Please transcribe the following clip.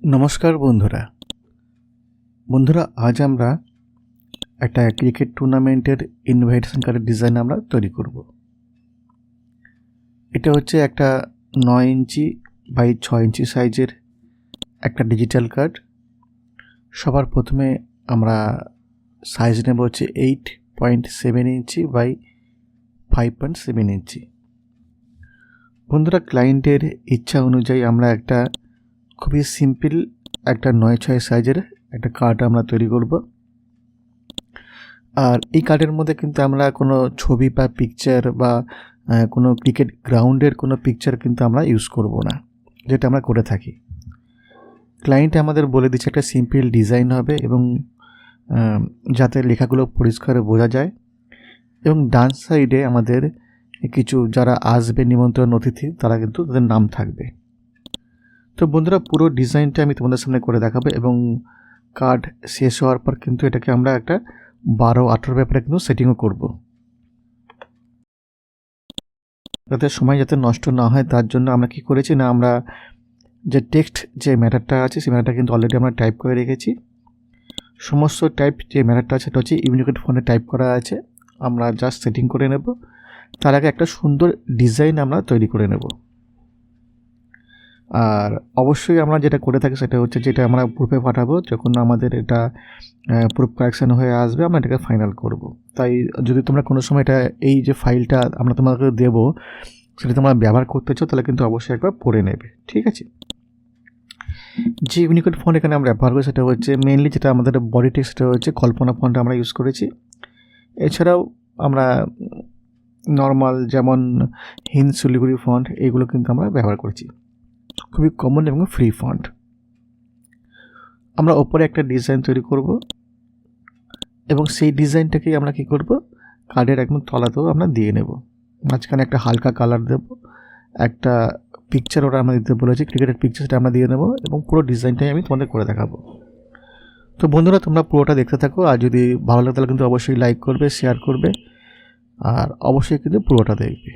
নমস্কার বন্ধুরা আজ আমরা একটা ক্রিকেট টুর্নামেন্টের ইনভাইটেশন কার্ডের ডিজাইন আমরা তৈরি করব। এটা হচ্ছে একটা 9 ইঞ্চি বাই 6 ইঞ্চি সাইজের একটা ডিজিটাল কার্ড। সবার প্রথমে আমরা সাইজ নেব হচ্ছে 8.7 ইঞ্চি বাই 5.7 ইঞ্চি। বন্ধুরা, ক্লায়েন্টের ইচ্ছা অনুযায়ী আমরা একটা খুবই সিম্পল একটা 9/6 সাইজের একটা কার্ড আমরা তৈরি করব। আর এই কার্ডের মধ্যে কিন্তু আমরা কোনো ছবি বা পিকচার বা কোনো ক্রিকেট গ্রাউন্ডের কোনো পিকচার কিন্তু আমরা ইউজ করব না, যেটা আমরা করে থাকি। ক্লায়েন্ট আমাদের বলে দিচ্ছে একটা সিম্পল ডিজাইন হবে এবং যাতে লেখাগুলো পরিষ্কার বোঝা যায়, এবং ডান সাইডে আমাদের কিছু যারা আসবে নিমন্ত্রণ অতিথি তারা কিন্তু তাদের নাম থাকবে। তো বন্ধুরা, পুরো ডিজাইনটা আমি তোমাদের সামনে করে দেখাবো এবং কার্ড শেষ হওয়ার পর কিন্তু এটাকে আমরা একটা 12-18 ব্যাপারে কিন্তু সেটিংও করব, যাতে সময় যাতে নষ্ট না হয়। তার জন্য আমরা কি করেছি না, আমরা যে টেক্সট যে ম্যাটারটা আছে সেই ম্যাটারটা কিন্তু অলরেডি আমরা টাইপ করে রেখেছি। সমস্ত টাইপ যে ম্যাটারটা আছে সেটা হচ্ছে ইউনিকোড ফন্টে টাইপ করা আছে। আমরা জাস্ট সেটিং করে নেব, তার আগে একটা সুন্দর ডিজাইন আমরা তৈরি করে নেব। আর অবশ্যই আমরা যেটা করে থাকি সেটা হচ্ছে যেটা আমরা প্রুফে পাঠাবো, যখন আমাদের এটা প্রুফ কারেকশান হয়ে আসবে আমরা এটাকে ফাইনাল করব। তাই যদি তোমরা কোনো সময় এটা এই যে ফাইলটা আমরা তোমাকে দেবো সেটা তোমরা ব্যবহার করতে চাও তাহলে কিন্তু অবশ্যই একবার পড়ে নেবে, ঠিক আছে। যে ইউনিকোড ফন্ট এখানে আমরা ব্যবহার করি সেটা হচ্ছে মেনলি যেটা আমাদের বডি টেক্সট, সেটা হচ্ছে কল্পনা ফন্ট আমরা ইউজ করেছি। এছাড়াও আমরা নর্মাল যেমন হিন্দ শিলিগুড়ি ফন্ট এইগুলো কিন্তু আমরা ব্যবহার করেছি, খুবই কমন এবং ফ্রি ফন্ট। আমরা ওপরে একটা ডিজাইন তৈরি করব এবং সেই ডিজাইনটাকেই আমরা কি করব, কার্ডের একদম তলাতেও আমরা দিয়ে নেব। মাঝখানে একটা হালকা কালার দেব, একটা পিকচার ওরা আমরা দিতে বলেছি, ক্রিকেটের পিকচার, সেটা আমরা দিয়ে নেব এবং পুরো ডিজাইনটাই আমি তোমাদের করে দেখাবো। তো বন্ধুরা, তোমরা পুরোটা দেখতে থাকো, আর যদি ভালো লাগে তাহলে কিন্তু অবশ্যই লাইক করবে, শেয়ার করবে, আর অবশ্যই কিন্তু পুরোটা দেখবে।